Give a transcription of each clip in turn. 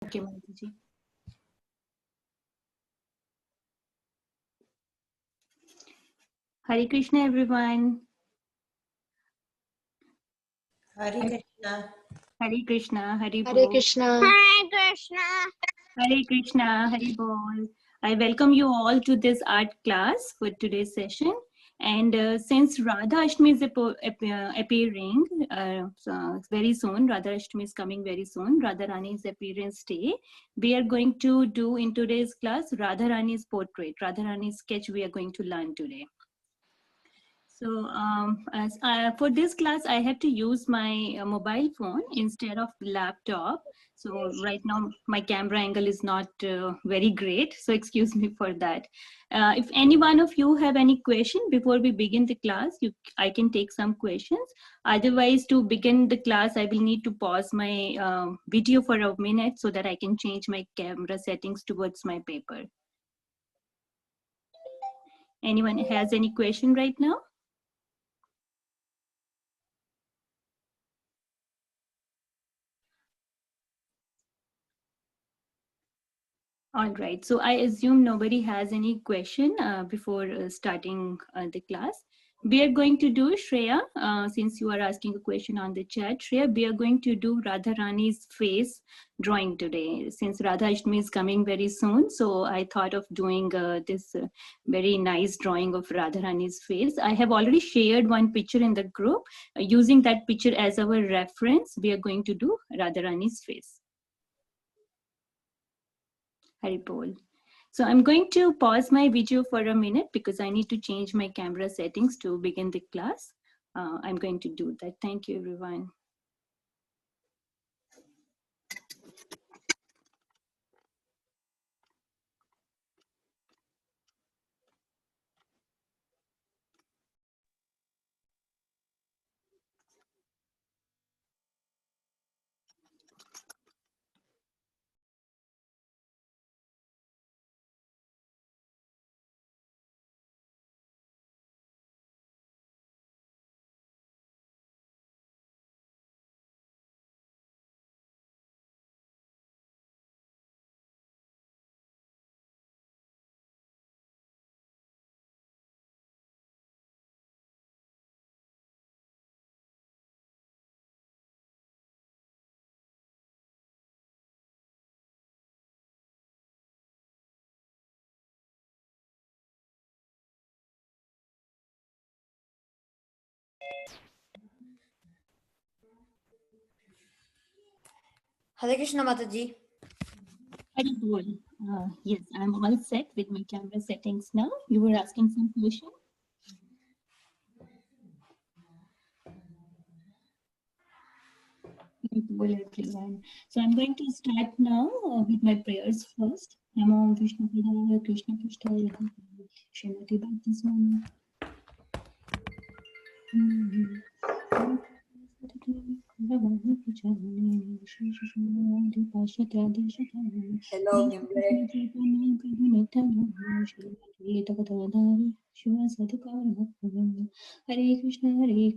Okay, Mataji. Hare Krishna, everyone. Hare Krishna. Hare Krishna, Hare Hare Bol. Krishna. Hare Krishna. Hare Krishna, Hare Bol. I welcome you all to this art class for today's session. And since Radha Ashtami is appearing so very soon, Radha Ashtami is coming very soon, Radha Rani's appearance day, we are going to do in today's class Radha Rani's portrait, Radha Rani's sketch we are going to learn today. So for this class, I have to use my mobile phone instead of laptop. So right now, my camera angle is not very great. So excuse me for that. If any one of you have any question before we begin the class, I can take some questions. Otherwise, to begin the class, I will need to pause my video for a minute so that I can change my camera settings towards my paper. Anyone has any question right now? All right, so I assume nobody has any question before starting the class. We are going to do, Shreya, since you are asking a question on the chat, Shreya, we are going to do Radha Rani's face drawing today. Since Radha Ashtami is coming very soon, so I thought of doing this very nice drawing of Radha Rani's face. I have already shared one picture in the group. Using that picture as our reference, we are going to do Radha Rani's face. Haripol. So I'm going to pause my video for a minute because I need to change my camera settings to begin the class. I'm going to do that. Thank you, everyone. Hare Krishna, Mataji. Haripol. Yes, I'm all set with my camera settings now. You were asking some question? Haripol, everyone. So I'm going to start now with my prayers first. Namo Vishnu Padaya Krishna Prasthaya Srimati Bhakti Swami. Hello, Gimble. Hare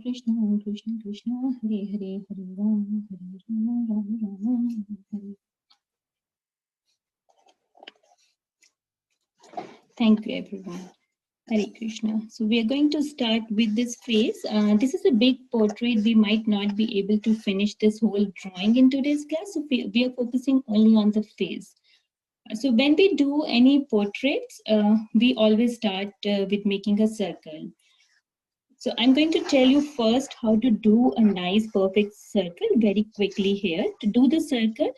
Krishna, Krishna Krishna, Hare Hare, Hare Rama, Rama Rama, Hare. Thank you, everyone. Hare Krishna. So we are going to start with this face. This is a big portrait. We might not be able to finish this whole drawing in today's class. So we are focusing only on the face. So when we do any portraits, we always start with making a circle. So I'm going to tell you first how to do a nice perfect circle very quickly here. To do the circle,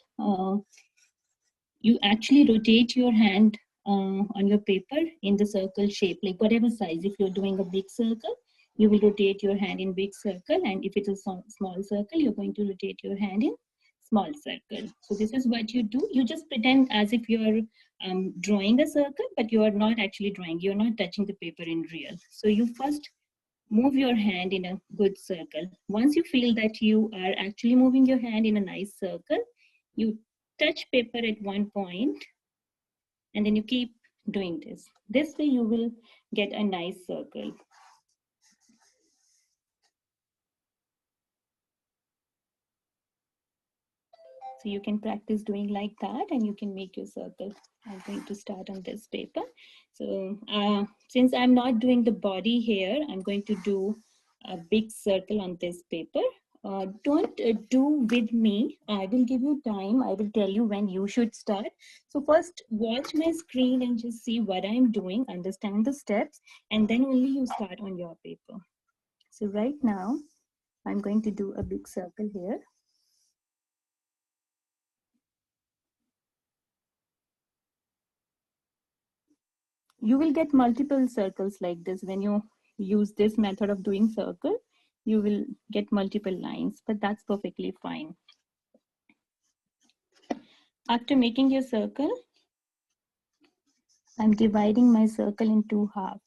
you actually rotate your hand on your paper in the circle shape, like whatever size. If you're doing a big circle, you will rotate your hand in big circle, and if it's a small circle, you're going to rotate your hand in small circle. So this is what you do. You just pretend as if you're drawing a circle, but you are not actually drawing. You're not touching the paper in real. So you first move your hand in a good circle. Once you feel that you are actually moving your hand in a nice circle, you touch paper at one point, and then you keep doing this. This way you will get a nice circle. So you can practice doing like that and you can make your circle. I'm going to start on this paper. So since I'm not doing the body here, I'm going to do a big circle on this paper. Don't do with me. I will give you time. I will tell you when you should start. So first watch my screen and just see what I'm doing, understand the steps, and then only you start on your paper. So right now, I'm going to do a big circle here. You will get multiple circles like this when you use this method of doing circle. You will get multiple lines, but that's perfectly fine. After making your circle, I'm dividing my circle in two halves.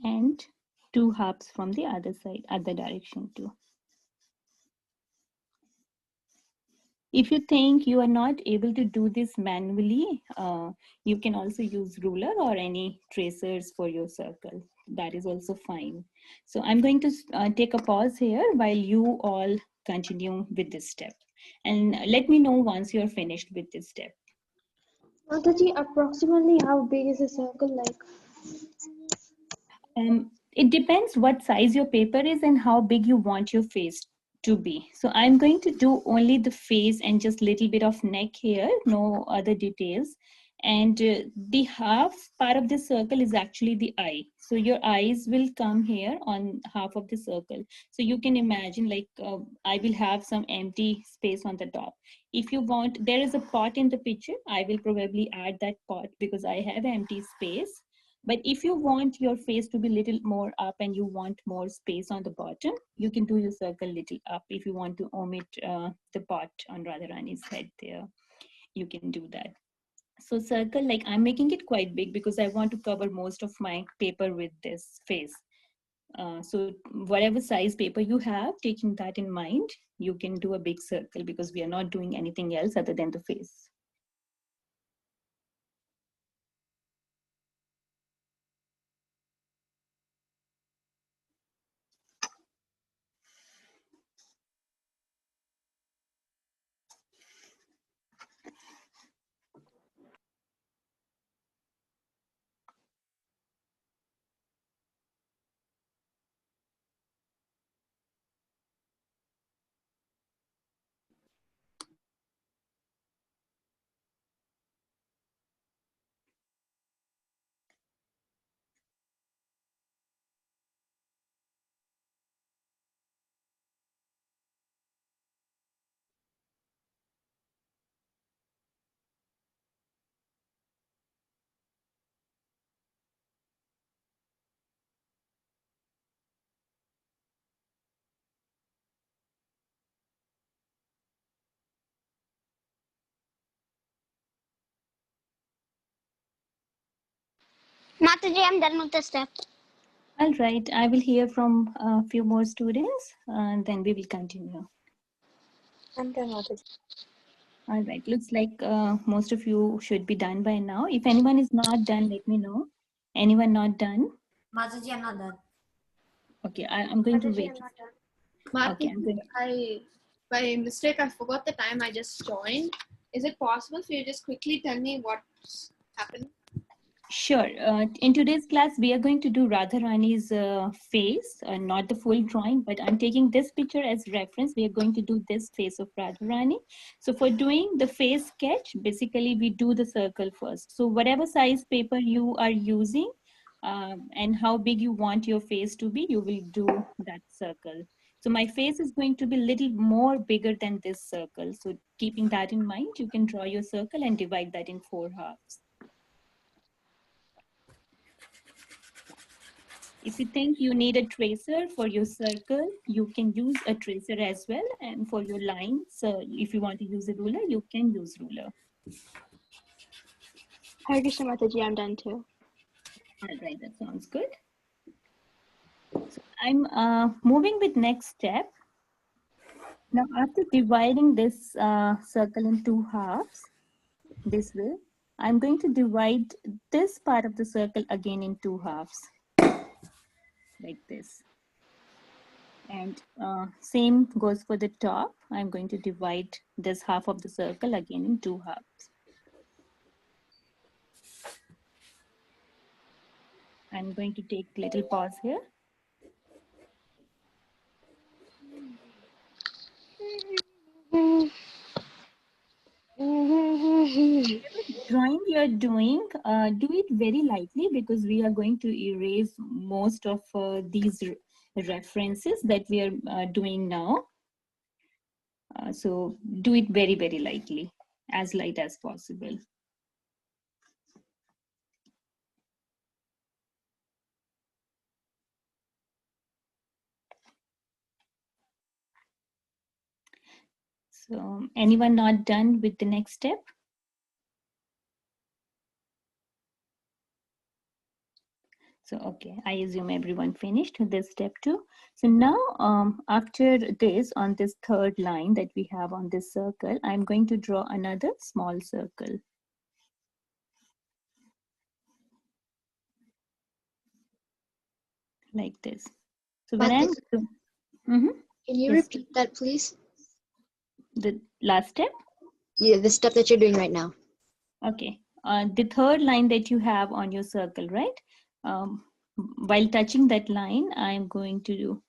And two halves from the other side, other direction too. If you think you are not able to do this manually, you can also use ruler or any tracers for your circle. That is also fine. So I'm going to take a pause here while you all continue with this step. And let me know once you're finished with this step. Mataji, approximately how big is a circle like? It depends what size your paper is and how big you want your face to be. So I'm going to do only the face and just little bit of neck here, no other details. And the half part of the circle is actually the eye. So your eyes will come here on half of the circle. So you can imagine like I will have some empty space on the top. If you want, there is a pot in the picture. I will probably add that pot because I have empty space. But if you want your face to be a little more up and you want more space on the bottom, you can do your circle little up. If you want to omit the pot on Radharani's head there, you can do that. So circle, like I'm making it quite big because I want to cover most of my paper with this face. So whatever size paper you have, taking that in mind, you can do a big circle because we are not doing anything else other than the face. Mataji, I'm done with the step. All right, I will hear from a few more students and then we will continue. I'm done, Mataji. All right, looks like most of you should be done by now. If anyone is not done, let me know. Anyone not done? Mataji, I'm not done. Okay, I'm going to Mataji, wait. I'm not done. Okay, I'm going. I by mistake I forgot the time I just joined. Is it possible for you to just quickly tell me what's happened? Sure. In today's class, we are going to do Radharani's face, not the full drawing, but I'm taking this picture as reference. We are going to do this face of Radharani. So for doing the face sketch, basically we do the circle first. So whatever size paper you are using and how big you want your face to be, you will do that circle. So my face is going to be a little more bigger than this circle. So keeping that in mind, you can draw your circle and divide that in 4 halves. If you think you need a tracer for your circle, you can use a tracer as well. And for your lines, if you want to use a ruler, you can use ruler. Hare Krishna, Mataji, I'm done too. All right, that sounds good. So I'm moving with next step. Now, after dividing this circle in two halves, this way, I'm going to divide this part of the circle again in two halves, like this. And same goes for the top. I'm going to divide this half of the circle again in two halves. I'm going to take a little pause here. Drawing you're doing, do it very lightly because we are going to erase most of these references that we are doing now. So do it very, very lightly, as light as possible. So anyone not done with the next step? So, okay, I assume everyone finished with this step two. So now after this, on this third line that we have on this circle, I'm going to draw another small circle. Like this. So when I'm... Can you Yes. repeat that, please? The last step? Yeah, the step that you're doing right now. Okay. The third line that you have on your circle, right? While touching that line, I'm going to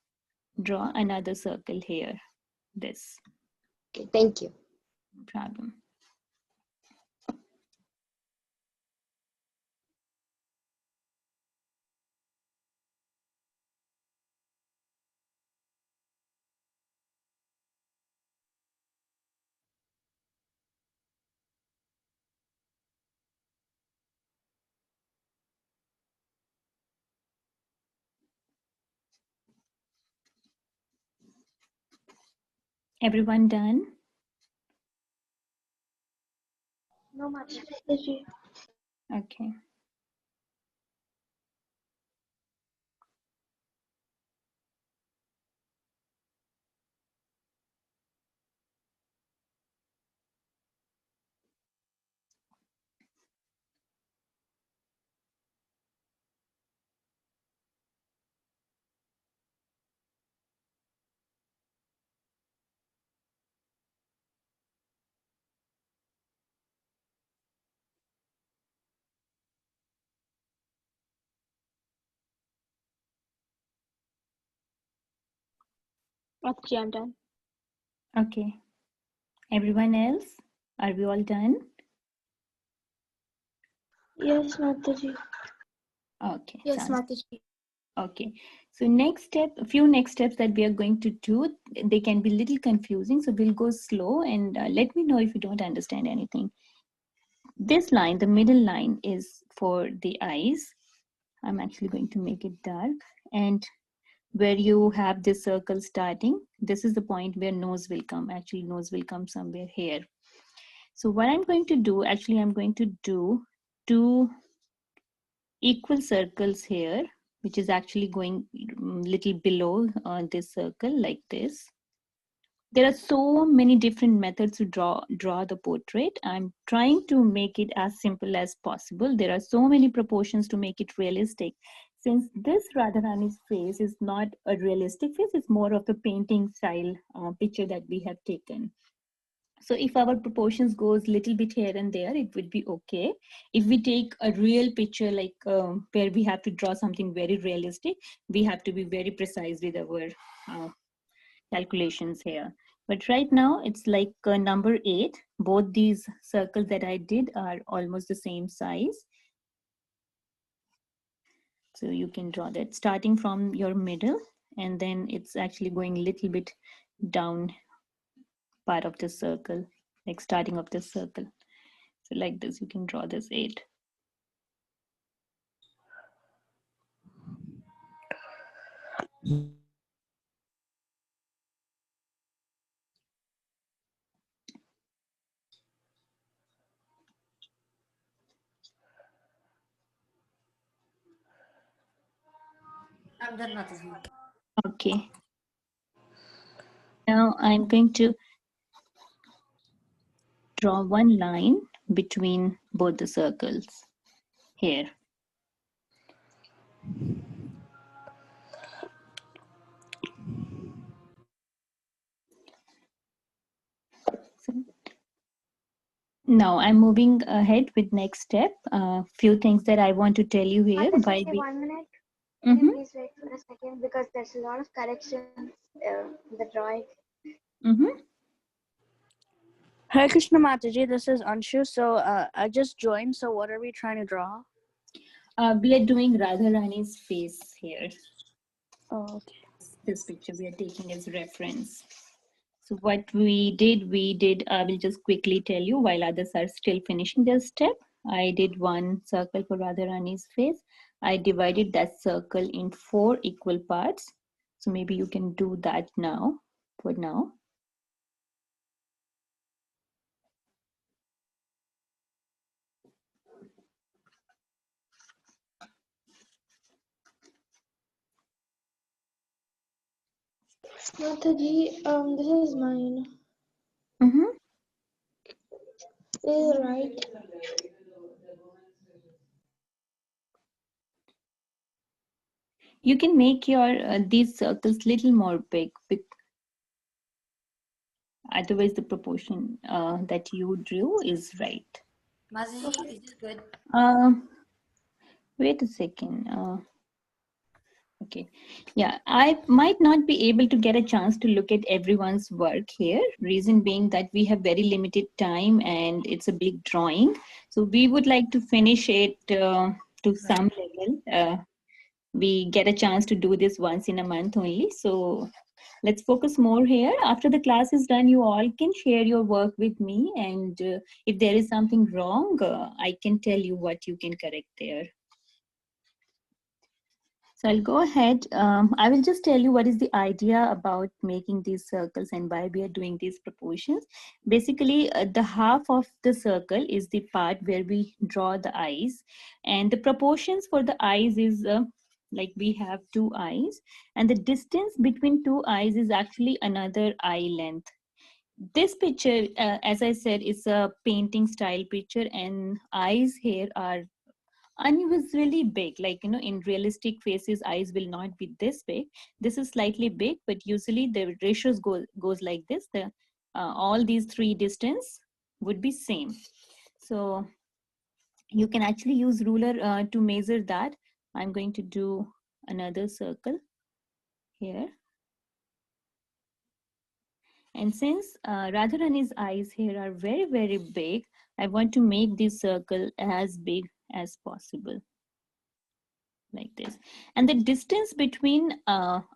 draw another circle here. This. Okay, thank you. No problem. Everyone done? No much. Okay. Mataji, I'm done. Okay. Everyone else? Are we all done? Yes, Mataji. Okay. Yes, Sounds Mataji. okay. So next step, a few next steps that we are going to do, they can be a little confusing. So we'll go slow and let me know if you don't understand anything. This line, the middle line, is for the eyes. I'm actually going to make it dark. And where you have this circle starting, this is the point where nose will come. Actually, nose will come somewhere here. So what I'm going to do, actually, I'm going to do two equal circles here, which is actually going little below this circle like this. There are so many different methods to draw the portrait. I'm trying to make it as simple as possible. There are so many proportions to make it realistic. Since this Radharani's face is not a realistic face, it's more of a painting style picture that we have taken. So if our proportions goes little bit here and there, it would be okay. If we take a real picture, like where we have to draw something very realistic, we have to be very precise with our calculations here. But right now it's like number 8. Both these circles that I did are almost the same size. So you can draw that starting from your middle, and then it's actually going a little bit down part of the circle, like starting of the circle. So like this, you can draw this 8. I'm done, Mataji. Okay. Now I'm going to draw one line between both the circles here. So now I'm moving ahead with next step. Few things that I want to tell you here. Mataji, 1 minute. Can Mm-hmm. you please wait for a second because there's a lot of corrections in the drawing. Mm-hmm. Hare Krishna Mataji, this is Anshu. So I just joined. So what are we trying to draw? We are doing Radharani's face here. Oh, okay. This picture we are taking as reference. So what we did, I will just quickly tell you while others are still finishing their step. I did one circle for Radharani's face. I divided that circle in 4 equal parts. So maybe you can do that now, for now. Mataji, this is mine. Mm-hmm. Is it right? You can make your these circles little more big. Otherwise, the proportion that you drew is right. Mataji, is this good? Wait a second. Okay. Yeah, I might not be able to get a chance to look at everyone's work here. Reason being that we have very limited time and it's a big drawing. So we would like to finish it to some level. We get a chance to do this once in a month only. So let's focus more here. After the class is done, you all can share your work with me. And if there is something wrong, I can tell you what you can correct there. So I'll go ahead. I will just tell you what is the idea about making these circles and why we are doing these proportions. Basically, the half of the circle is the part where we draw the eyes. And the proportions for the eyes is like we have 2 eyes. And the distance between 2 eyes is actually another eye length. This picture, as I said, is a painting style picture and eyes here are unusually big, like in realistic faces eyes will not be this big. This is slightly big, but usually the ratios goes like this. The all these 3 distance would be same. So you can actually use ruler to measure that. I'm going to do another circle here. And since Radharani's eyes here are very, very big, I want to make this circle as big as possible. Like this. And the distance between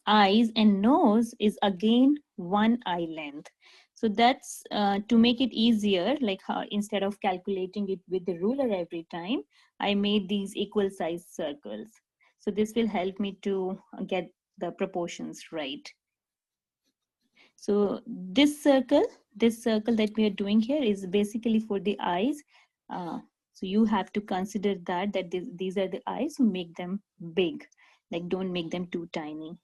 eyes and nose is again 1 eye length. So that's to make it easier, like how instead of calculating it with the ruler every time, I made these equal size circles. So this will help me to get the proportions right. So this circle that we are doing here is basically for the eyes. So you have to consider that these are the eyes, so make them big. Like don't make them too tiny.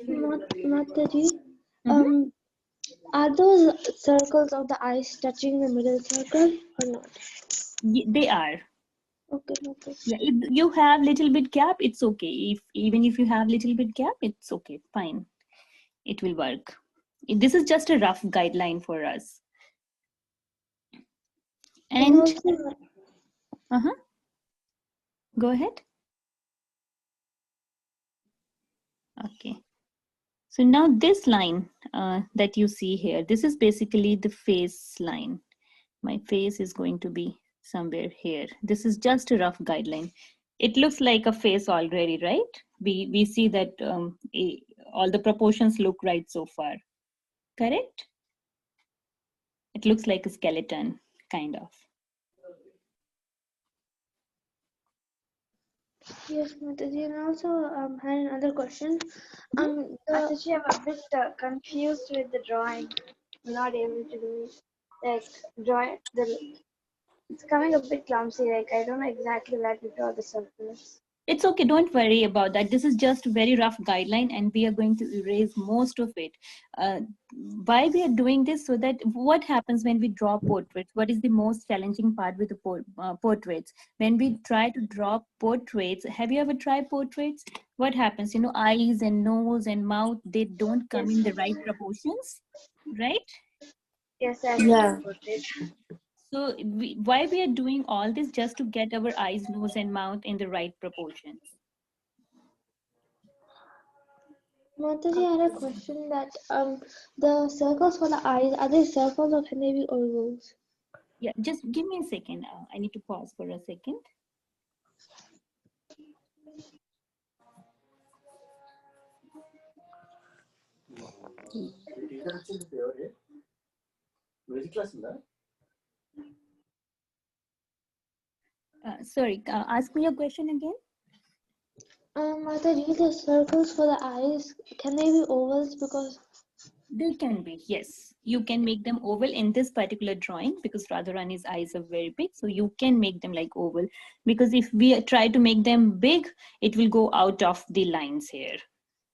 Mataji, are those circles of the eyes touching the middle circle or not? They are. Okay, okay. Yeah, if you have little bit gap, it's okay. Even if you have little bit gap, it's okay, fine. It will work. This is just a rough guideline for us. And also, go ahead. Okay. So now this line that you see here, this is basically the face line. My face is going to be somewhere here. This is just a rough guideline. It looks like a face already, right? We see that all the proportions look right so far. Correct? It looks like a skeleton, kind of. Yes, Mataji, and also had another question. Mataji, I'm a bit confused with the drawing. I'm not able to do it. Like it's coming a bit clumsy. Like I don't know exactly where to draw the circles. It's okay, don't worry about that. This is just a very rough guideline and we are going to erase most of it. Why we are doing this? So that what happens when we draw portraits? What is the most challenging part with the portraits? When we try to draw portraits, have you ever tried portraits? What happens? You know, eyes and nose and mouth, they don't come in the right proportions, right? Yes, I Yeah. So why we are doing all this? Just to get our eyes, nose and mouth in the right proportions. Mataji, I had a question that the circles for the eyes, are they circles or can they be ovals? Yeah, just give me a second. I need to pause for a second. Sorry, ask me your question again. Mataji, the circles for the eyes, can they be ovals? Because They can be, yes. You can make them oval in this particular drawing because Radharani's eyes are very big. So you can make them like oval, because if we try to make them big, it will go out of the lines here.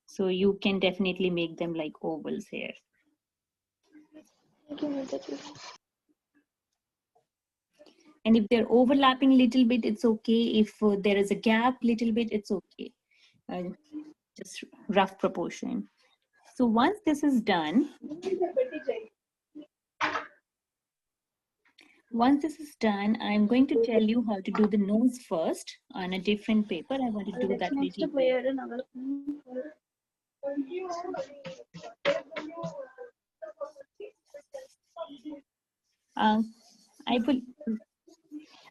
So you can definitely make them like ovals here. thank you, Mataji. And if they're overlapping a little bit, it's okay. If there is a gap little bit, it's okay. Just rough proportion. So once this is done, I'm going to tell you how to do the nose first on a different paper. I want to do that little bit.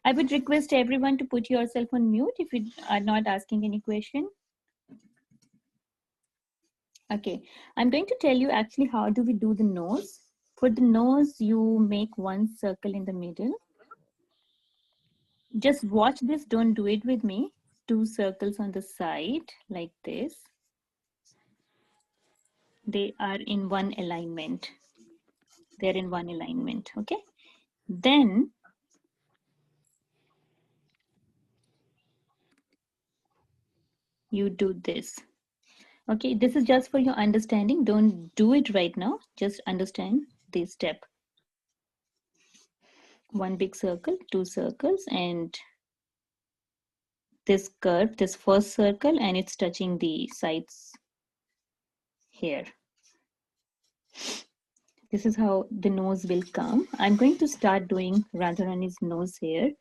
I would request everyone to put yourself on mute if you are not asking any question. Okay, I'm going to tell you actually how do we do the nose. For the nose, you make one circle in the middle. Just watch this, don't do it with me. 2 circles on the side like this. They are in one alignment. They're in one alignment, okay? Then you do this. Okay, this is just for your understanding. Don't do it right now. Just understand this step. One big circle, 2 circles, and this curve, this first circle, and it's touching the sides here. This is how the nose will come. I'm going to start doing Radharani's nose here.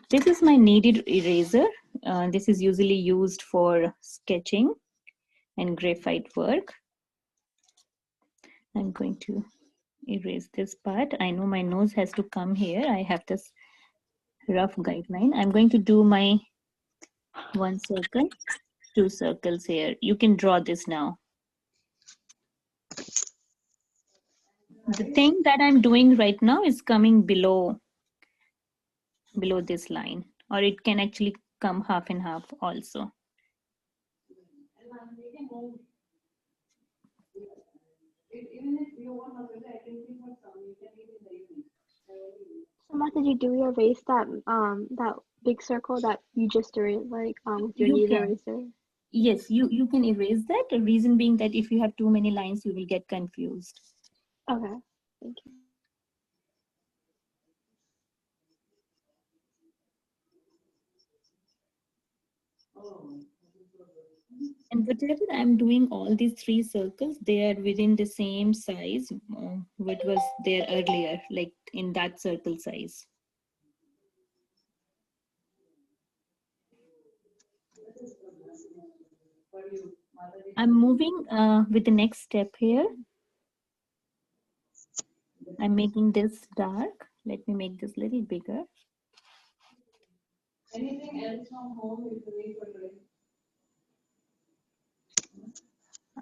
This is my kneaded eraser. This is usually used for sketching and graphite work. I'm going to erase this part. I know my nose has to come here. I have this rough guideline. I'm going to do my 1 circle, 2 circles here. You can draw this now. The thing that I'm doing right now is coming below this line, or it can actually come half and half also. So Mataji, do we erase that big circle that you just erased, like with your You knees can. eraser? Yes, you can erase that. The reason being that if you have too many lines, you will get confused. Okay, thank you. And whatever I'm doing, all these 3 circles, they are within the same size, what was there earlier, like in that circle size. I'm moving with the next step here. I'm making this dark. Let me make this a little bigger. Anything else from home?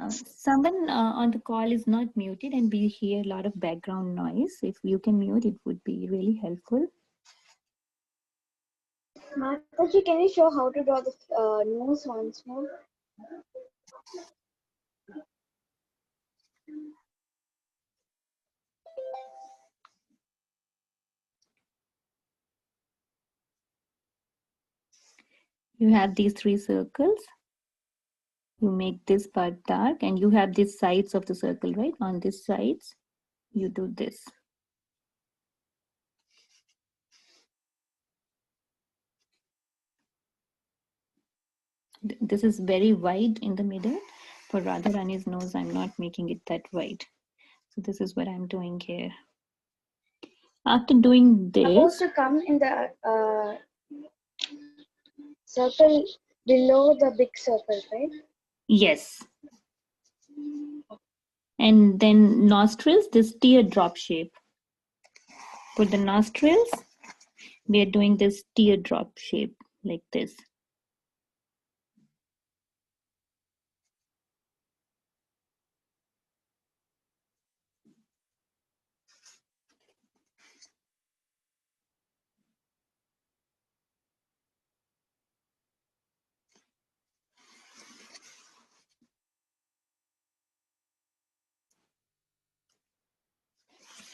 Someone on the call is not muted and we hear a lot of background noise. If you can mute, it would be really helpful. Mataji, can you show how to draw the nose once more? You have these 3 circles. You make this part dark and you have these sides of the circle, right? On these sides, you do this. This is very wide in the middle. For Radharani's nose, I'm not making it that wide. So this is what I'm doing here. After doing Supposed this, to come in the circle below the big circle, right? yes. And then nostrils, this teardrop shape. For the nostrils, we are doing this teardrop shape like this.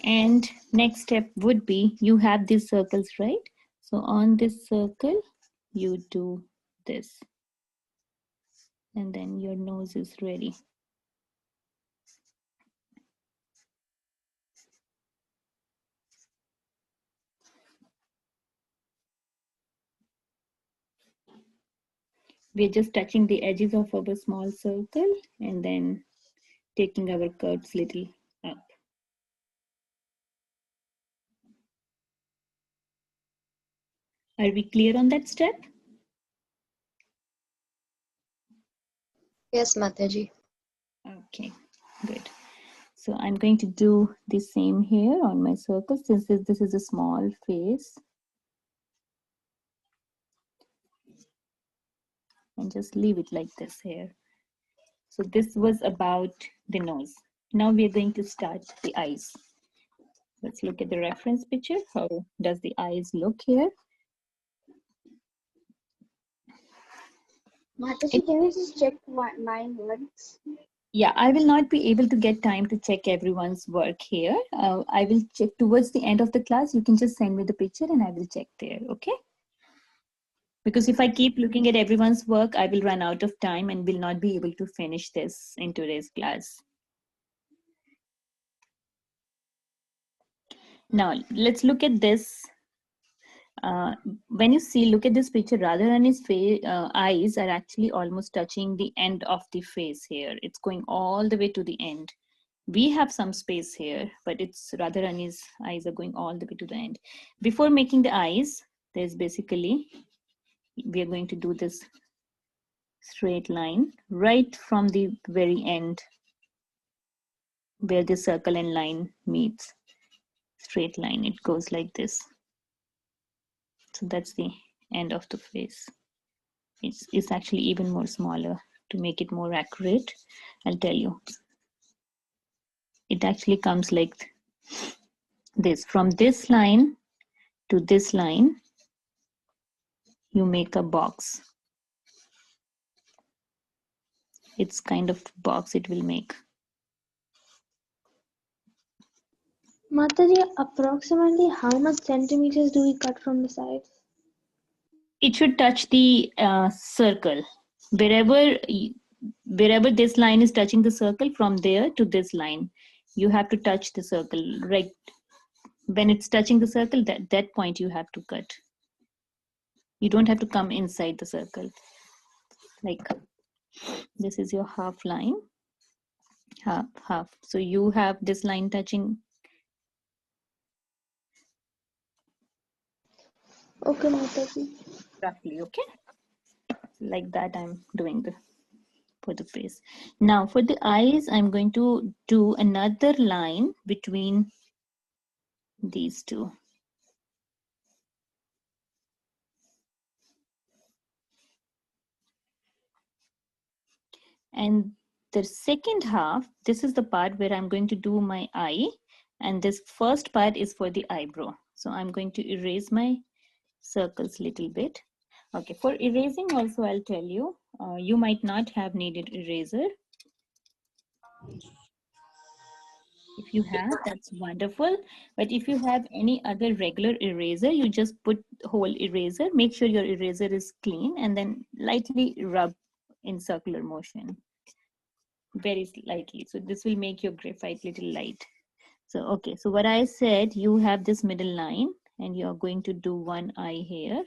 And next step would be, you have these circles, right? So on this circle, you do this. And then your nose is ready. We're just touching the edges of our small circle and then taking our curves little up. Are we clear on that step? Yes, Mataji. Okay, good. So I'm going to do the same here on my circle since this is a small face. And just leave it like this here. So this was about the nose. Now we are going to start the eyes. Let's look at the reference picture. How does the eyes look here? Mataji, can you just check mine once? Yeah, I will not be able to get time to check everyone's work here. I will check towards the end of the class. You can just send me the picture and I will check there, okay? Because if I keep looking at everyone's work, I will run out of time and will not be able to finish this in today's class. Now, let's look at this. When you see, look at this picture, Radharani's eyes are actually almost touching the end of the face here. It's going all the way to the end. We have some space here, but it's Radharani's eyes are going all the way to the end. Before making the eyes, there's basically, we are going to do this straight line right from the very end where the circle and line meets. Straight line, it goes like this. So that's the end of the face. It's actually even more smaller. To make it more accurate, I'll tell you. It actually comes like this. From this line to this line, you make a box. It's kind of box it will make. Mataji, approximately how much centimeters do we cut from the sides? It should touch the circle. Wherever this line is touching the circle, from there to this line, you have to touch the circle. Right when it's touching the circle, that point you have to cut. You don't have to come inside the circle. Like this is your half line, half. So you have this line touching. Okay, Mataji. Roughly, okay? Like that I'm doing for the face. Now for the eyes, I'm going to do another line between these two. And the second half, this is the part where I'm going to do my eye. And this first part is for the eyebrow. So I'm going to erase my circles a little bit. Okay, for erasing also, I'll tell you, you might not have needed eraser. If you have, that's wonderful. But if you have any other regular eraser, you just put whole eraser. Make sure your eraser is clean and then lightly rub in circular motion. Very slightly. So this will make your graphite little light. So, okay. So what I said, you have this middle line and you're going to do one eye here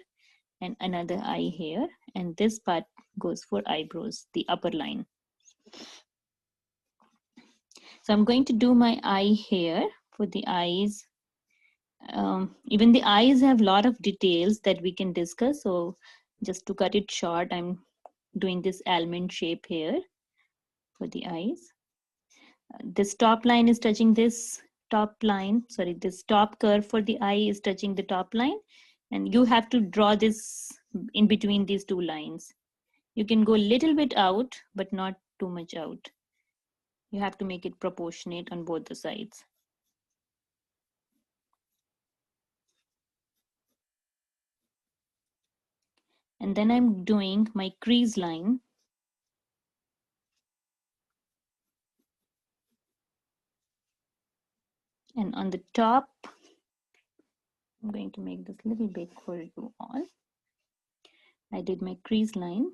and another eye here. And this part goes for eyebrows, the upper line. So I'm going to do my eye here for the eyes. Even the eyes have a lot of details that we can discuss. So just to cut it short, I'm doing this almond shape here for the eyes. This top line is touching this top line. Sorry, this top curve for the eye is touching the top line. And you have to draw this in between these two lines. You can go a little bit out, but not too much out. You have to make it proportionate on both the sides. And then I'm doing my crease line. And on the top, I'm going to make this a little big for you all. I did my crease line.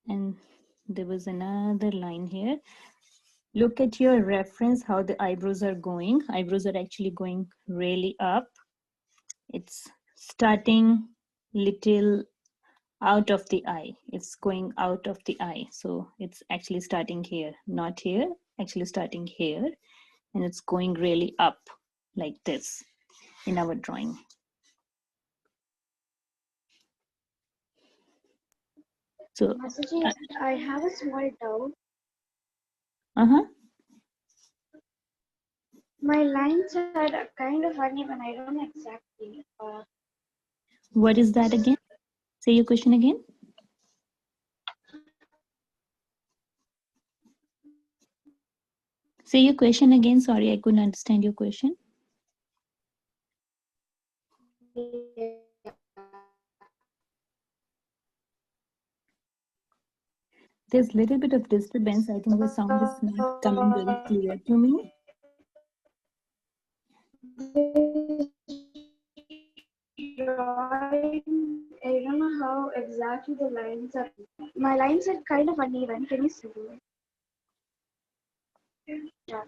And there was another line here. Look at your reference, how the eyebrows are going. Eyebrows are actually going really up. It's starting little out of the eye. It's going out of the eye. So it's actually starting here, not here, actually starting here. And it's going really up like this in our drawing. So Mataji, I have a small doubt. My lines are kind of uneven. I don't know exactly. What is that again? Say your question again. Say your question again. Sorry, I couldn't understand your question. There's a little bit of disturbance. I think the sound is not coming very clear to me. Drawing, I don't know how exactly the lines are. My lines are kind of uneven. Can you see it? Yeah.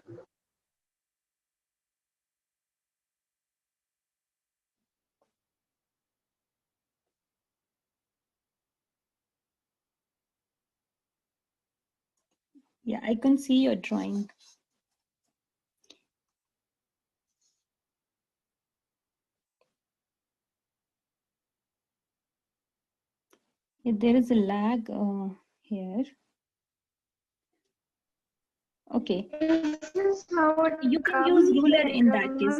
Yeah, I can see your drawing. There is a lag here. Okay. You can use ruler in that case.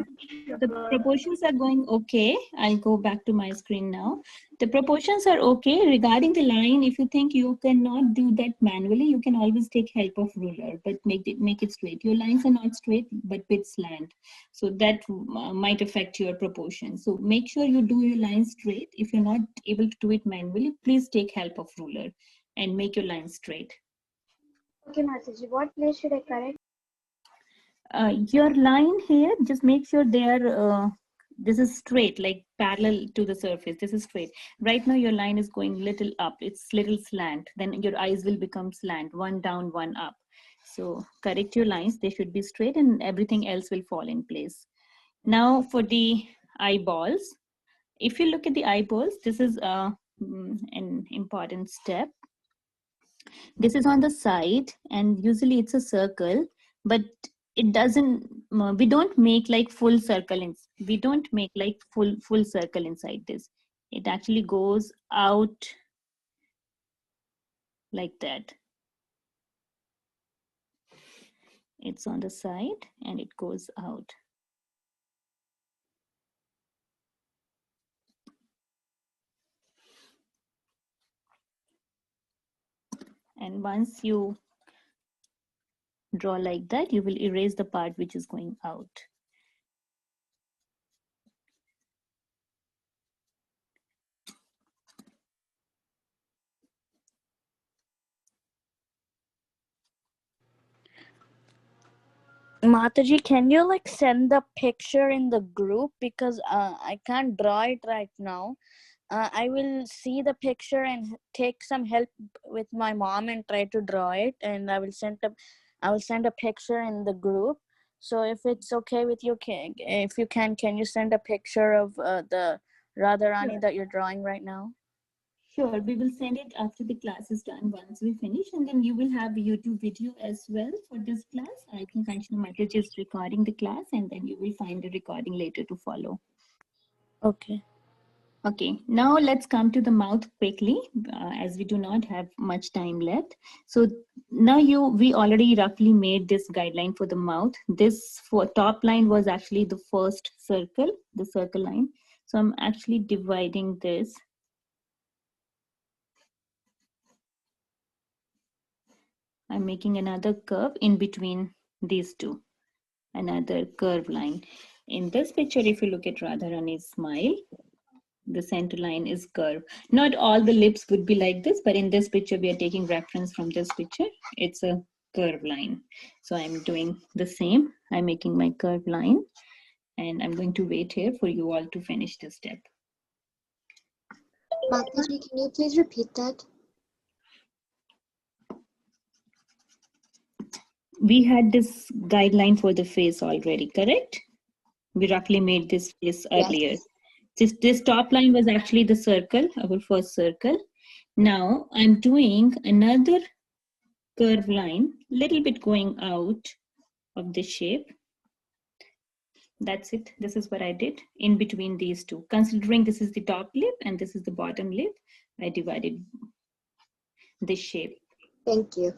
The proportions are going okay. I'll go back to my screen now. The proportions are okay. Regarding the line, if you think you cannot do that manually, you can always take help of ruler, but make it straight. Your lines are not straight, but bit slant. So that might affect your proportion. So make sure you do your lines straight. If you're not able to do it manually, please take help of ruler and make your lines straight. Okay, Mataji, what place should I correct? Your line here, just make sure they are, this is straight, like parallel to the surface. This is straight. Right now, your line is going little up. It's little slant. Then your eyes will become slant, one down, one up. So correct your lines. They should be straight and everything else will fall in place. Now for the eyeballs. If you look at the eyeballs, this is an important step. This is on the side and usually it's a circle, but it doesn't, we don't make like full circle, we don't make like full circle inside this. It actually goes out like that. It's on the side and it goes out. And once you draw like that, you will erase the part which is going out. Mataji, can you like send the picture in the group because I can't draw it right now. I will see the picture and take some help with my mom and try to draw it, and I will send a picture in the group. So if it's okay with you, if you can you send a picture of the Radharani that you're drawing right now? Sure, we will send it after the class is done once we finish, and then you will have a YouTube video as well for this class. I think Kanchana Mataji is recording the class, and then you will find the recording later to follow. Okay. Okay, now let's come to the mouth quickly, as we do not have much time left. So now we already roughly made this guideline for the mouth. This for top line was actually the first circle, the circle line. So I'm actually dividing this. I'm making another curve in between these two, another curve line. In this picture, if you look at Radharani's smile, the center line is curved. Not all the lips would be like this, but in this picture, we are taking reference from this picture. It's a curve line. So I'm doing the same. I'm making my curve line, and I'm going to wait here for you all to finish this step. Mataji, can you please repeat that? We had this guideline for the face already, correct? We roughly made this face earlier. Yes. This top line was actually the circle, our first circle. Now I'm doing another curve line, little bit going out of the shape. That's it. This is what I did in between these two. Considering this is the top lip and this is the bottom lip, I divided this shape. Thank you.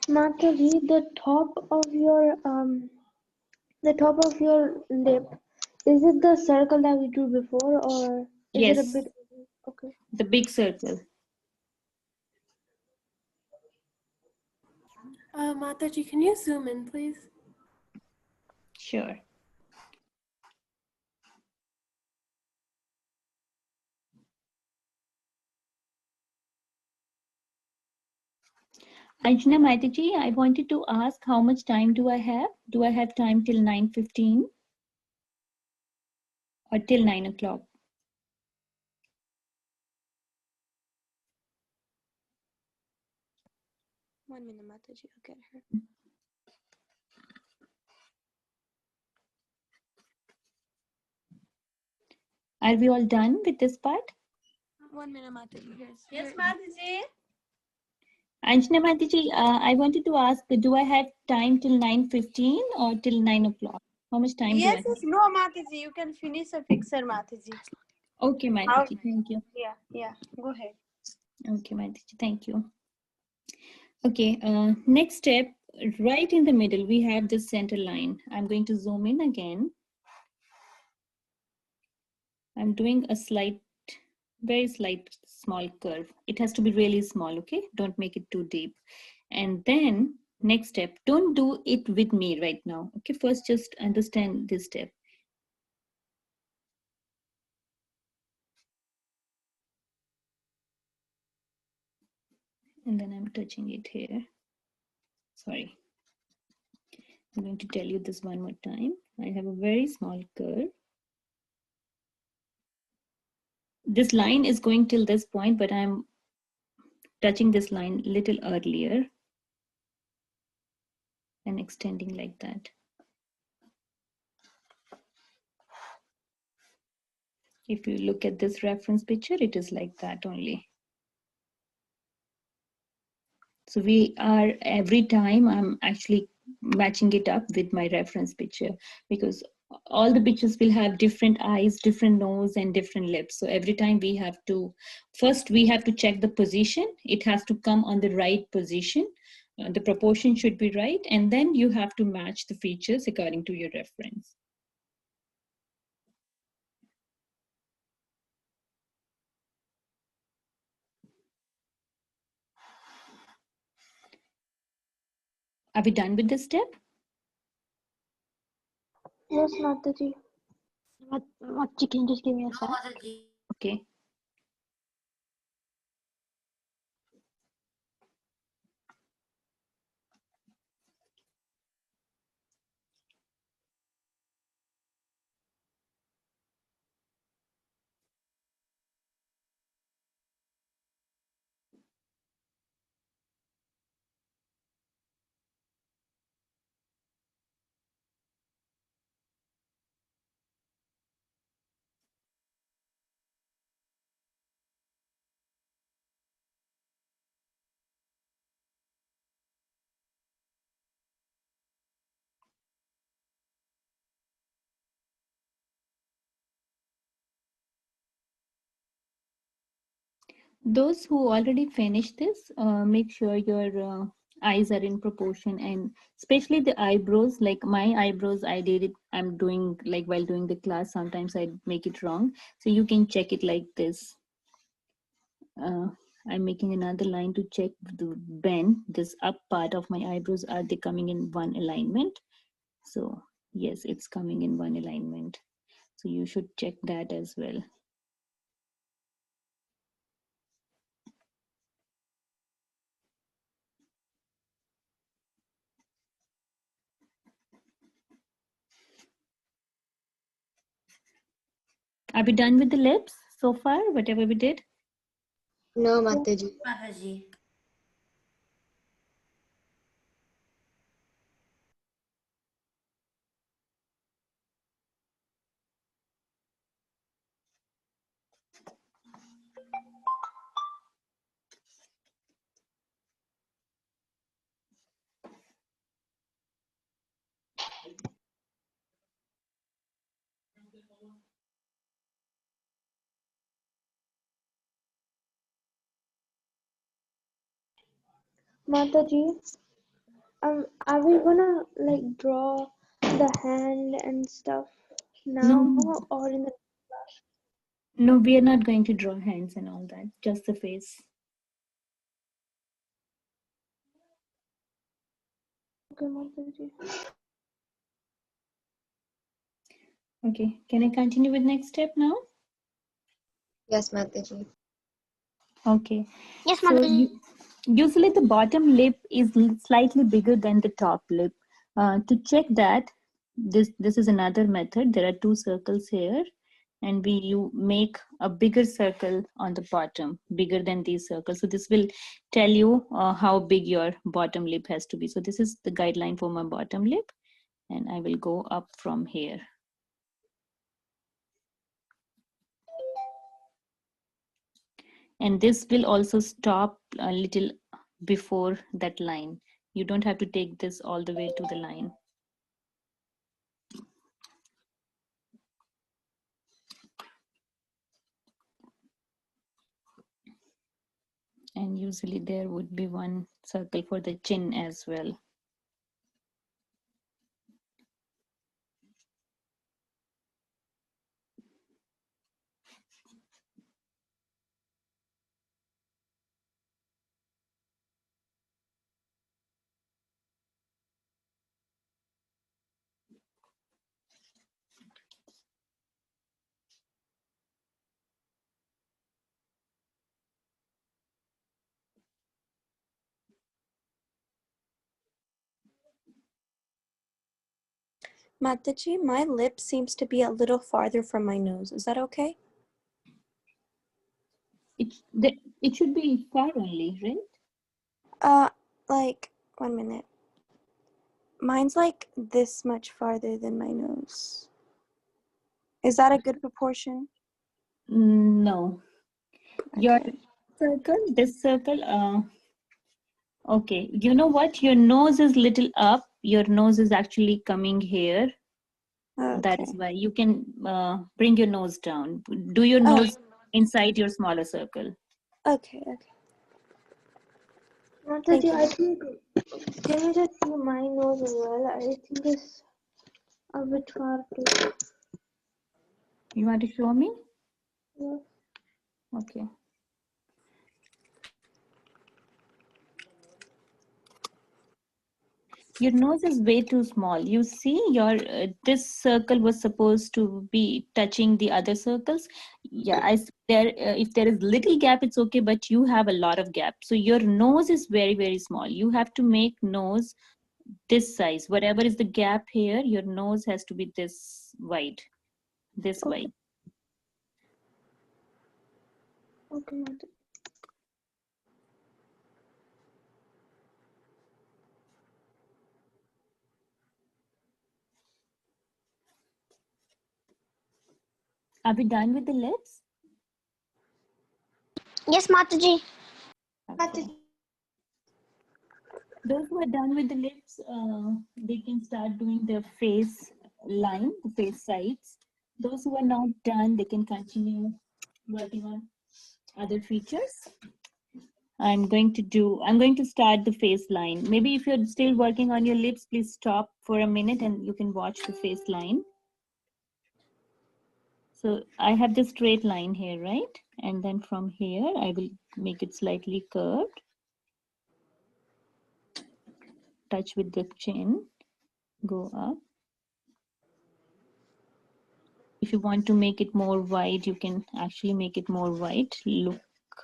Mataji, the top of your lip, is it the circle that we drew before, or is Yes, it a bit? Okay. the big circle. Mataji, can you zoom in, please? Sure. Anjana Maitaji, I wanted to ask how much time do I have? Do I have time till 9:15 or till 9 o'clock? One minute, Mataji, I'll get her. Are we all done with this part? 1 minute, Mataji. Yes, Mataji. Anjana Maitaji, I wanted to ask, do I have time till 9:15 or till 9 o'clock? How much time do I have? No, Mataji, you can finish a picture, Mataji. Okay, Maitaji, thank you. Yeah, go ahead. Okay, Maitaji, thank you. Okay, next step, right in the middle, we have this center line. I'm going to zoom in again. I'm doing a slight, very slight, small curve. It has to be really small, okay? Don't make it too deep. And then next step, don't do it with me right now. Okay, first just understand this step. And then I'm touching it here. Sorry. I'm going to tell you this one more time. I have a very small curve. This line is going till this point, but I'm touching this line a little earlier and extending like that. If you look at this reference picture, it is like that only. So we are, every time I'm actually matching it up with my reference picture, because all the pictures will have different eyes, different nose, and different lips. So every time we have to, first we have to check the position. It has to come on the right position. The proportion should be right. And then you have to match the features according to your reference. Are we done with this step? Yes, Mataji. Mataji, can you just give me a No, sec? Mataji. Okay. Those who already finished this, make sure your eyes are in proportion, and especially the eyebrows. Like my eyebrows, I did it. I'm doing like while doing the class. Sometimes I make it wrong, so you can check it like this. I'm making another line to check the bend. This up part of my eyebrows, are they coming in one alignment? So yes, it's coming in one alignment. So you should check that as well. Are we done with the lips so far, whatever we did? No, Mataji. Mataji. Mataji, are we gonna like draw the hand and stuff now No, or in the no, we are not going to draw hands and all that, just the face. okay, Mataji? Okay, can I continue with next step now? Yes, Mataji. Okay. Yes, So usually the bottom lip is slightly bigger than the top lip. To check that, this is another method. There are two circles here, and you make a bigger circle on the bottom, bigger than these circles. So this will tell you how big your bottom lip has to be. So this is the guideline for my bottom lip, and I will go up from here. And this will also stop a little before that line. You don't have to take this all the way to the line. And usually there would be one circle for the chin as well. Mataji, my lip seems to be a little farther from my nose. Is that okay? It should be far only, right? Like 1 minute. Mine's like this much farther than my nose. Is that a good proportion? No. Your Okay. circle, this circle, okay. You know what? Your nose is little up. Your nose is actually coming here. That is Okay. why you can bring your nose down. Do your Oh, nose inside your smaller circle. okay. Thank Mataji, you. I think can you just see my nose as well? I think it's a bit far too. You want to show me? Yeah. Okay. Your nose is way too small. You see, your this circle was supposed to be touching the other circles. Yeah, I see there. If there is little gap, it's okay, but you have a lot of gap. So your nose is very small. You have to make nose this size. Whatever is the gap here, your nose has to be this wide. This wide. Okay, Mataji. Are we done with the lips? Yes, Mataji. Okay. Those who are done with the lips, they can start doing the face line, the face sides. Those who are not done, they can continue working on other features. I'm going to start the face line. Maybe if you're still working on your lips, please stop for a minute and you can watch the face line. So I have the straight line here, right? And then from here, I will make it slightly curved. Touch with the chin, go up. If you want to make it more wide, you can actually make it more wide. Look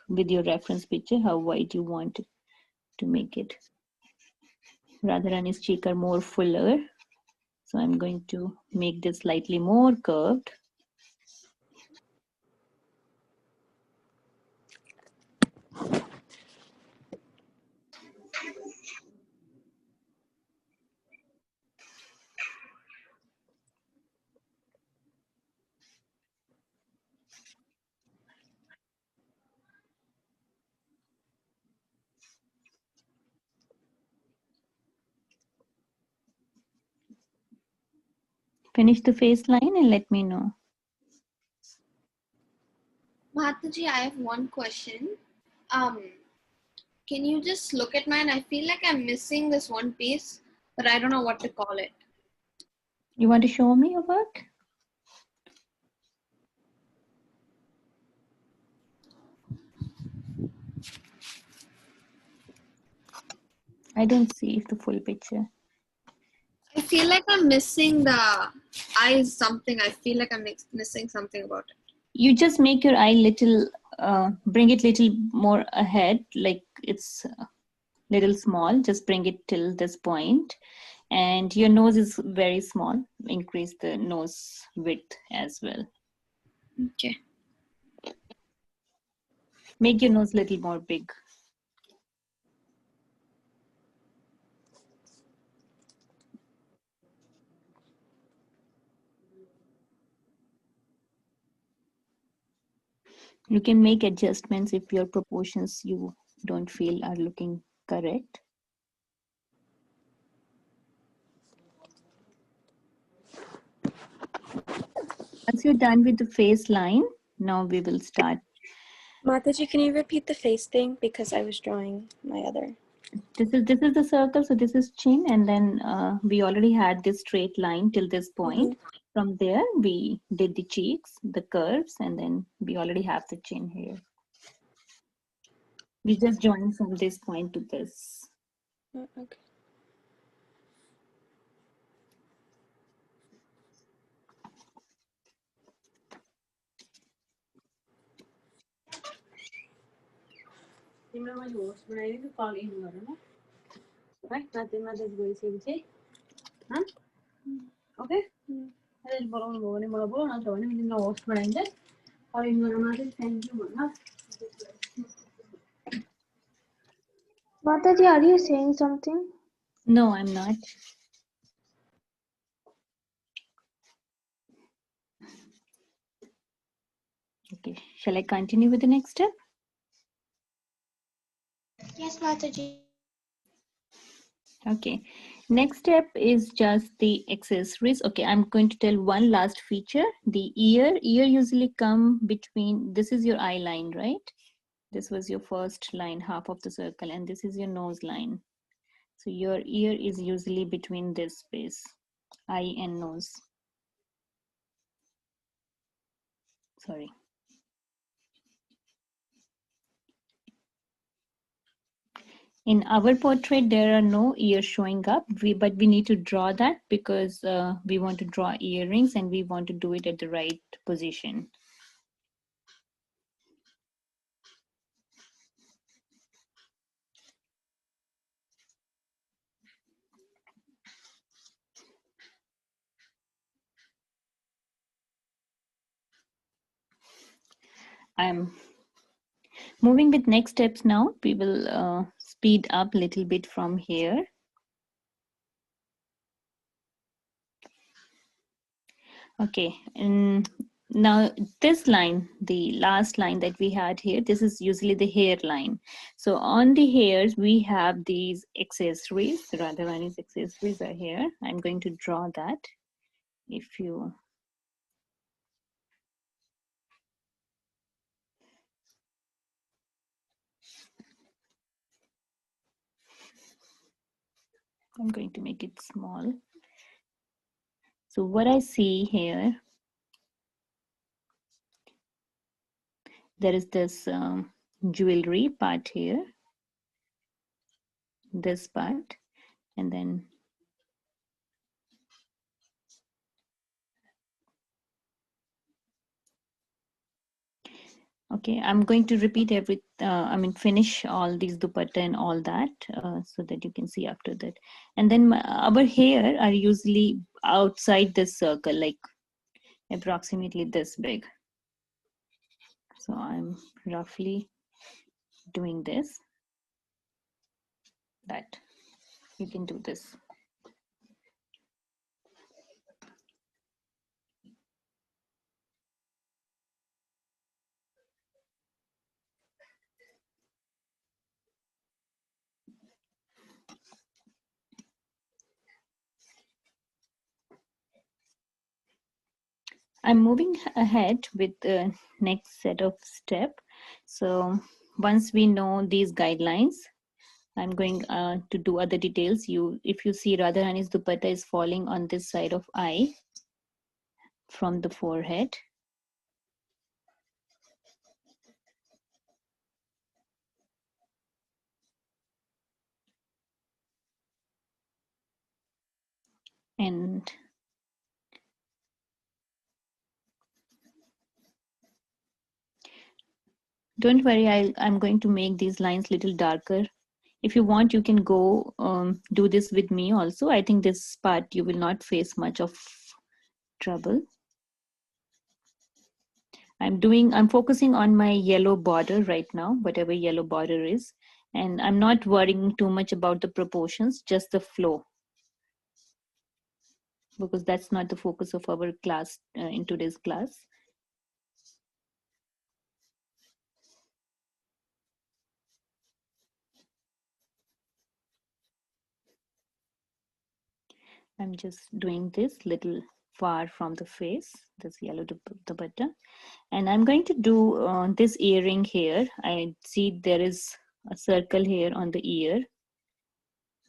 with your reference picture how wide you want to make it. Radharani's cheek are more fuller. So I'm going to make this slightly more curved. Finish the face line and let me know. Mataji, I have one question. Can you just look at mine? I feel like I'm missing this one piece, but I don't know what to call it. You want to show me your work? I don't see the full picture. I feel like I'm missing the eyes something. I feel like I'm missing something about it. You just make your eye little, bring it little more ahead, like it's little small. Just bring it till this point. And your nose is very small. Increase the nose width as well. Okay. Make your nose little more big. You can make adjustments if your proportions you don't feel are looking correct. Once you're done with the face line, now we will start. Mataji, can you repeat the face thing? Because I was drawing my other. This is the circle, so this is chin, and then we already had this straight line till this point. From there, we did the cheeks, the curves, and then we already have the chin here. We just joined from this point to this. Okay. Okay. Mataji, are you saying something? No, I'm not. Okay, shall I continue with the next step? Yes, Mataji. Okay, next step is just the accessories. Okay, I'm going to tell one last feature. The ear usually come between, this is your eye line, right? This was your first line, half of the circle, and this is your nose line. So your ear is usually between this space, eye and nose. Sorry. In our portrait, there are no ears showing up, but we need to draw that because we want to draw earrings and we want to do it at the right position. I'm moving with next steps now. We will speed up a little bit from here. Okay, and now this line, the last line that we had here, this is usually the hair line. So on the hairs, we have these accessories. Radharani's accessories are here. I'm going to draw that. If you I'm going to make it small. So what I see here, there is this jewelry part here, this part, and then okay, I'm going to repeat finish all these dupatta and all that so that you can see after that. And then our hair are usually outside this circle, like approximately this big. So I'm roughly doing this, that you can do this. I'm moving ahead with the next set of step. So once we know these guidelines, I'm going to do other details. If you see Radharani's dupatta is falling on this side of eye from the forehead. And don't worry, I'm going to make these lines little darker. If you want, you can go do this with me also. I think this part you will not face much of trouble. I'm focusing on my yellow border right now, whatever yellow border is. And I'm not worrying too much about the proportions, just the flow. Because that's not the focus of our class in today's class. I'm just doing this little far from the face, this yellow dupatta. And I'm going to do this earring here. I see there is a circle here on the ear,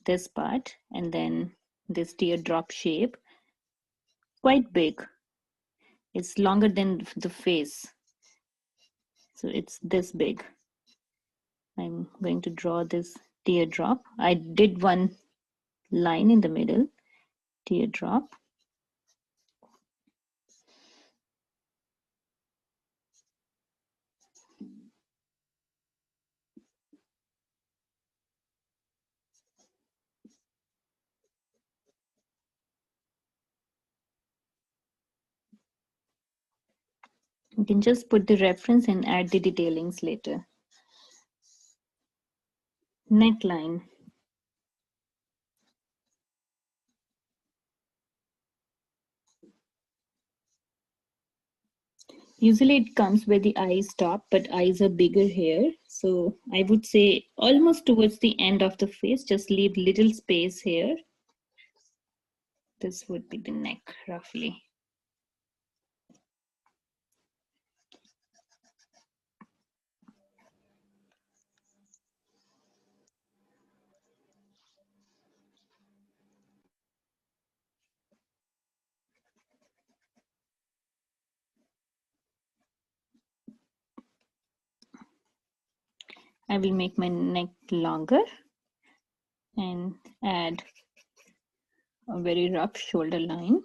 this part, and then this teardrop shape, quite big. It's longer than the face. So it's this big. I'm going to draw this teardrop. I did one line in the middle, teardrop. You can just put the reference and add the detailings later. Neckline. Usually it comes where the eyes stop, but eyes are bigger here. So I would say almost towards the end of the face, just leave little space here. This would be the neck, roughly. I will make my neck longer and add a very rough shoulder line.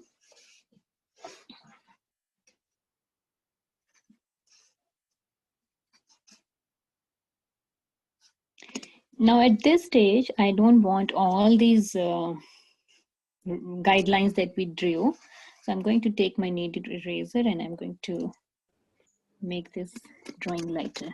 Now at this stage, I don't want all these guidelines that we drew. So I'm going to take my kneaded eraser and I'm going to make this drawing lighter.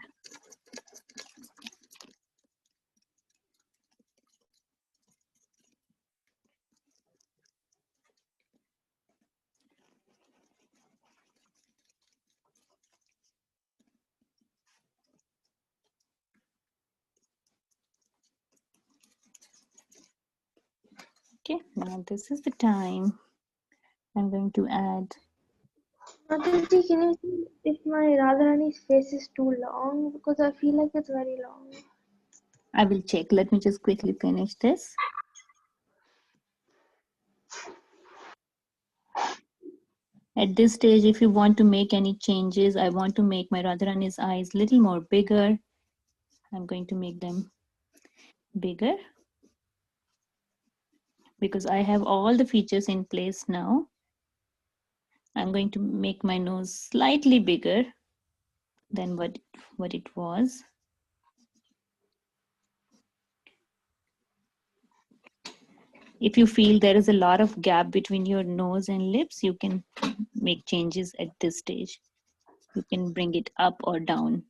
Okay, now this is the time I'm going to add. Mataji, can you see if my Radharani's face is too long? Because I feel like it's very long. I will check. Let me just quickly finish this. At this stage, if you want to make any changes, I want to make my Radharani's eyes little more bigger. I'm going to make them bigger because I have all the features in place now. I'm going to make my nose slightly bigger than what it was. If you feel there is a lot of gap between your nose and lips, you can make changes at this stage. You can bring it up or down.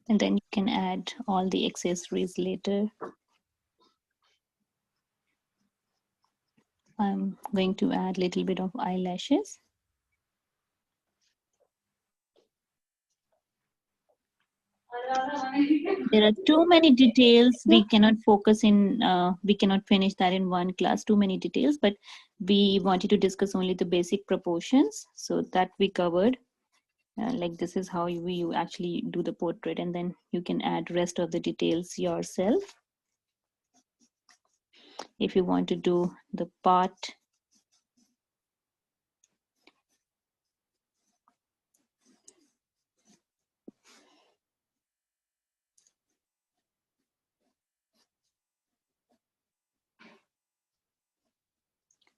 And then you can add all the accessories later. I'm going to add a little bit of eyelashes. There are too many details. We cannot focus in, we cannot finish that in one class, too many details, but we wanted to discuss only the basic proportions. So that we covered. Like this is how you actually do the portrait, and then you can add rest of the details yourself. If you want to do the part,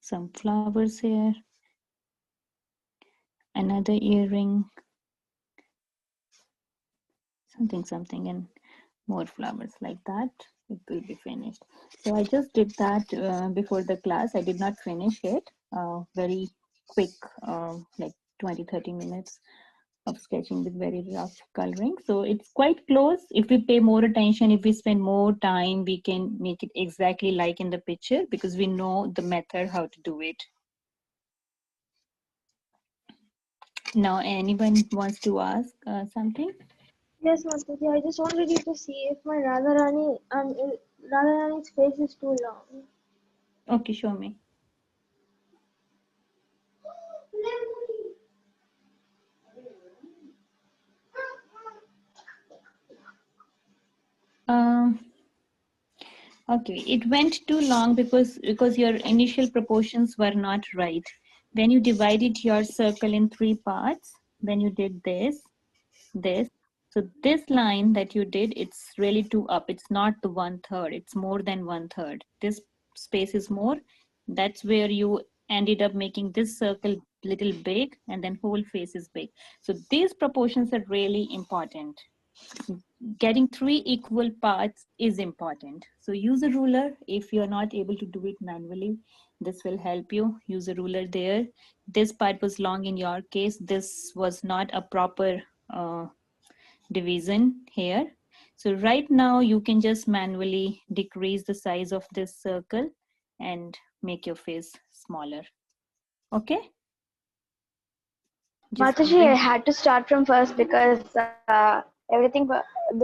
some flowers here, another earring, something, and more flowers like that. It will be finished. So I just did that before the class. I did not finish it. Very quick, like 20-30 minutes of sketching with very rough coloring. So it's quite close. If we pay more attention, if we spend more time, we can make it exactly like in the picture because we know the method how to do it. Now, anyone wants to ask something? Yes, Mataji, I just wanted you to see if my Radharani's face is too long. Okay, show me. Okay, it went too long because your initial proportions were not right. When you divided your circle in 3 parts, then you did this. So this line that you did, it's really too up. It's not the 1/3. It's more than 1/3. This space is more. That's where you ended up making this circle little big, and then whole face is big. So these proportions are really important. Getting 3 equal parts is important. So use a ruler if you're not able to do it manually. This will help you. Use a ruler there. This part was long in your case. This was not a proper division here. So right now you can just manually decrease the size of this circle and make your face smaller. Okay? Just Mataji, I had to start from first because the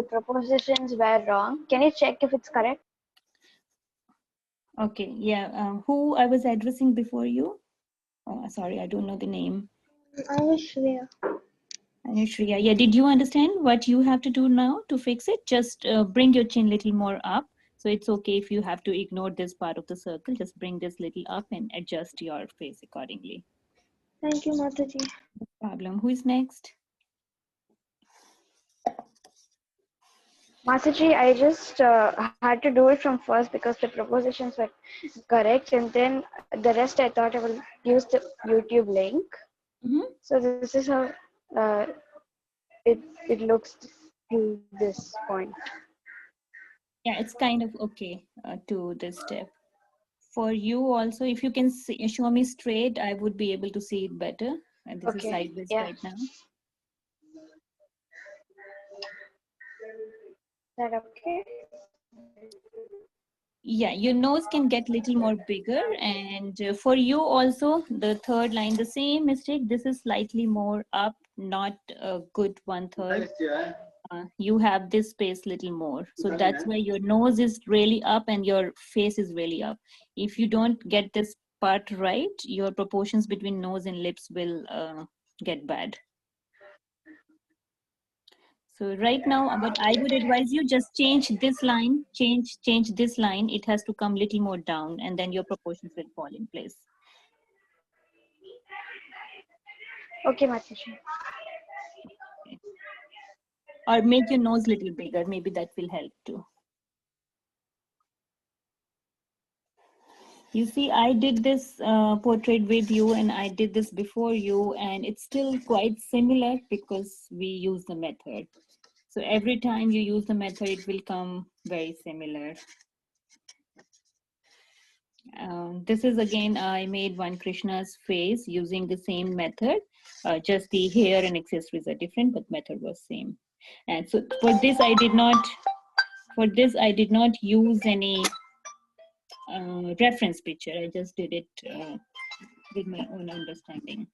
propositions were wrong. Can you check if it's correct? okay, yeah. Who I was addressing before you? Sorry, I don't know the name. I was Shreya. Shreya, yeah, did you understand what you have to do now to fix it? Just bring your chin little more up. So it's okay if you have to ignore this part of the circle. Just bring this little up and adjust your face accordingly. Thank you, Mataji. No problem. Who is next? Mataji, I just had to do it from first because the propositions were correct, and then the rest I thought I will use the YouTube link. Mm-hmm. So this is how uh, it looks to this point. Yeah, it's kind of okay to this step. For you also, if you can see, show me straight, I would be able to see it better. And this is Okay, sideways yeah. right now. Is that okay? Yeah, your nose can get little more bigger, and for you also, the third line, the same mistake. This is slightly more up, not a good 1/3. You have this space little more, so that's why your nose is really up and your face is really up. If you don't get this part right, your proportions between nose and lips will get bad. So right now, what I would advise you, just change this line, change this line. It has to come little more down, and then your proportions will fall in place. Okay, Mataji. Or make your nose little bigger. Maybe that will help too. You see, I did this portrait with you, and I did this before you, and it's still quite similar because we use the method. So every time you use the method, it will come very similar. This is again, I made one Krishna's face using the same method. Just the hair and accessories are different, but method was same. And so for this, I did not use any reference picture. I just did it with my own understanding.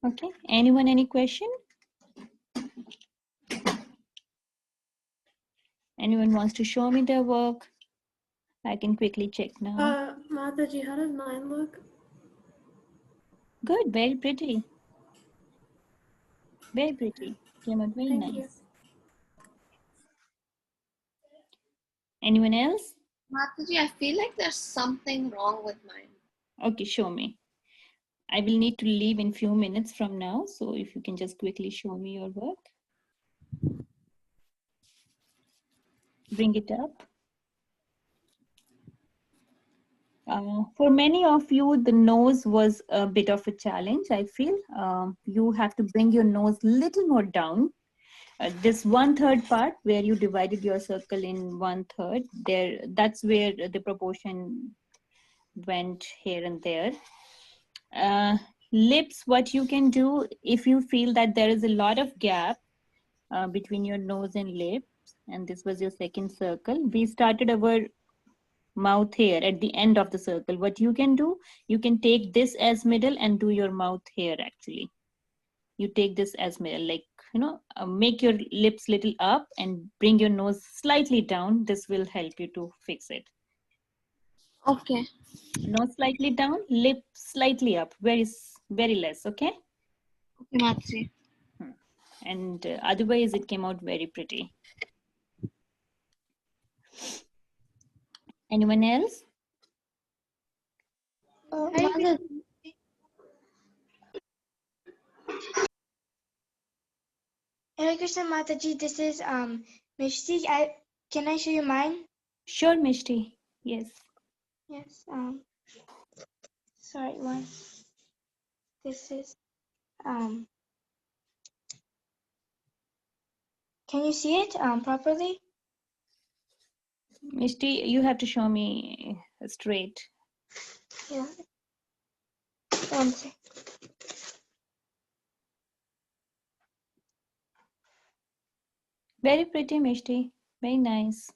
Okay, anyone, any question? Anyone wants to show me their work? I can quickly check now. Mataji, how does mine look? Good, very pretty. Very pretty. Came out very Thank nice. you. Anyone else? Mataji, I feel like there's something wrong with mine. Okay, show me. I will need to leave in few minutes from now. So if you can just quickly show me your work. Bring it up. For many of you, the nose was a bit of a challenge, I feel. You have to bring your nose little more down. This 1/3 part where you divided your circle in 1/3, that's where the proportion went here and there. Lips, what you can do if you feel that there is a lot of gap between your nose and lips, and this was your second circle, we started our mouth here at the end of the circle. What you can do, you can take this as middle and do your mouth here. Actually, you take this as middle, like, you know, make your lips little up and bring your nose slightly down. This will help you to fix it. Okay. Nose slightly down, lip slightly up, very less. Okay. Okay, Mataji. And otherwise it came out very pretty. Anyone else? Hare Krishna Mataji, this is Mishti. Can I show you mine? Sure, Mishti. Yes. Yes. Sorry, one. This is Can you see it properly? Mishti, you have to show me straight. Yeah. One sec. Very pretty, Mishti. Very nice.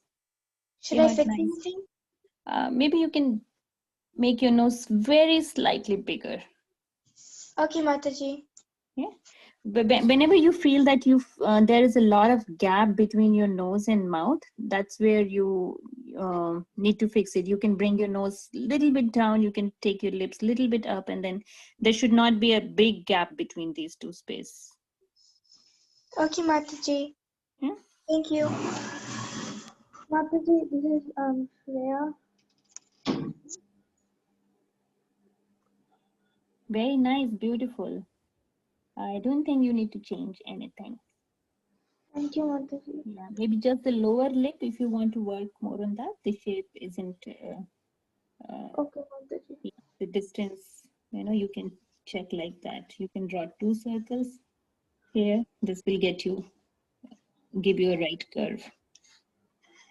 Should I fix anything? Maybe you can make your nose very slightly bigger. Okay, Mataji. Yeah. Whenever you feel that there is a lot of gap between your nose and mouth, that's where you need to fix it. You can bring your nose a little bit down. You can take your lips a little bit up, and then there should not be a big gap between these two spaces. Okay, Mataji. Yeah? Thank you. Mataji, this is Shreya. Very nice, beautiful. I don't think you need to change anything. Thank you, Mataji. Yeah, maybe just the lower lip if you want to work more on that. The shape isn't. Okay, Mataji. Yeah, the distance, you know, you can check like that. You can draw 2 circles here. This will give you a right curve.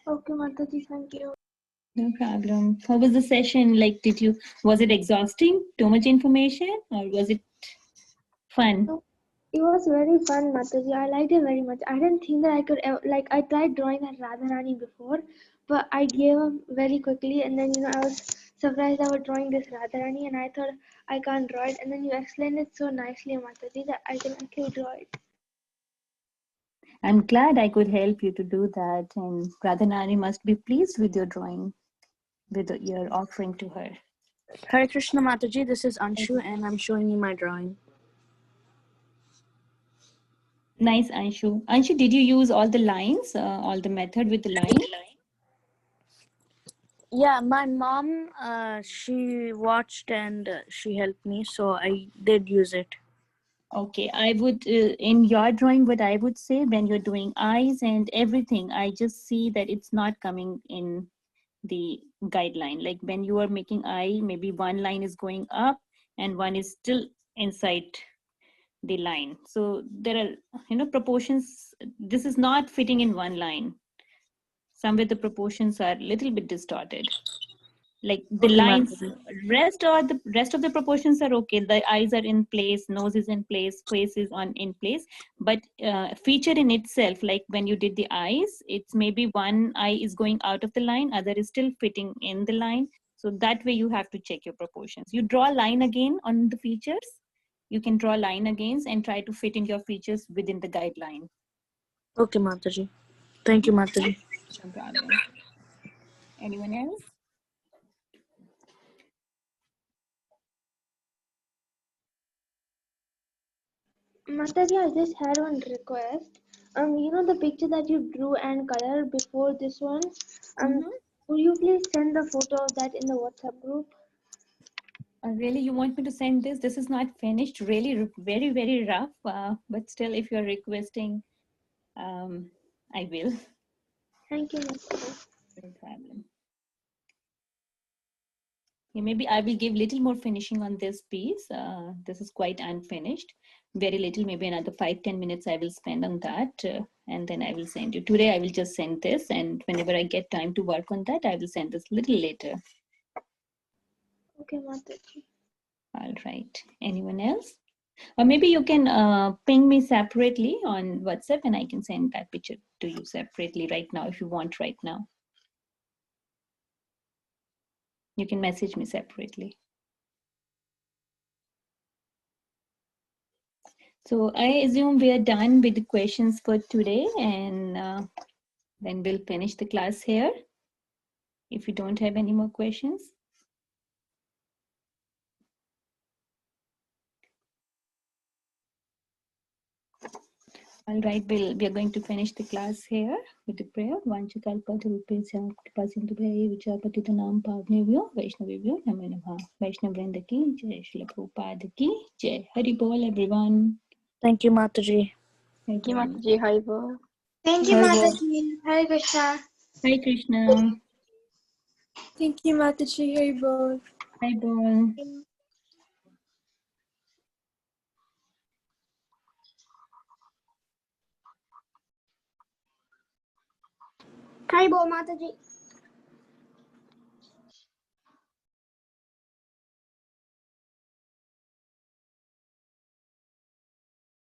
Okay, Mataji, thank you. No problem. How was the session? Like, was it exhausting? Too much information, or was it fun? No, It was very fun, Mataji. I liked it very much. I didn't think that I could ever, like, I tried drawing that Radharani before, but I gave up very quickly. And then, I was surprised I was drawing this Radharani, and I thought I can't draw it. And then you explained it so nicely, Mataji, that I can actually draw it. I'm glad I could help you to do that. And Radhanani must be pleased with your drawing, with your offering to her. Hare Krishna Mataji, this is Anshu and I'm showing you my drawing. Nice, Anshu. Anshu, did you use all the lines, all the method with the line? Yeah, my mom, she watched and she helped me, so I did use it. Okay, I would, in your drawing, what I would say when you're doing eyes and everything, I just see that it's not coming in the guideline. Like when you are making eye, maybe one line is going up and one is still inside the line. So there are, proportions. This is not fitting in one line. Somewhere the proportions are a little bit distorted. Like the lines, rest of the proportions are okay. The eyes are in place, nose is in place, face is in place. But feature in itself, like when you did the eyes, it's maybe one eye is going out of the line, other is still fitting in the line. So that way you have to check your proportions. You draw a line again on the features. You can draw a line again and try to fit in your features within the guideline. Okay, Mataji. Thank you, Mataji. No problem. Anyone else? Mataji, I just had one request. The picture that you drew and colored before this one, will you please send the photo of that in the WhatsApp group? Really, you want me to send this? This is not finished. Really, very, very rough. But still, if you're requesting, I will. Thank you, Mataji. No problem. Yeah, maybe I will give little more finishing on this piece. This is quite unfinished. Very little, maybe another 5-10 minutes I will spend on that. And then I will send you. Today I will just send this. And whenever I get time to work on that, I will send this little later. Okay, Mataji. All right. Anyone else? Or maybe you can ping me separately on WhatsApp and I can send that picture to you separately right now if you want right now. You can message me separately. So I assume we are done with the questions for today and then we'll finish the class here. If you don't have any more questions. All right, we are going to finish the class here with the prayer. Vanchakalpatarupesya kripasindubraya vichapatitanam pavnevyo Vaishnavevyo namo namaha. Vaishnavrinda ki jai, Srila Prabhupada ki jai. Hari Bol, everyone. Thank you, Mataji. Thank you, Mataji. Haribol. Thank you, Haribol. Mataji. Hare Krishna. Hare Krishna. Thank you, Mataji. Haribol. Hari Bol. Haribol, Mataji.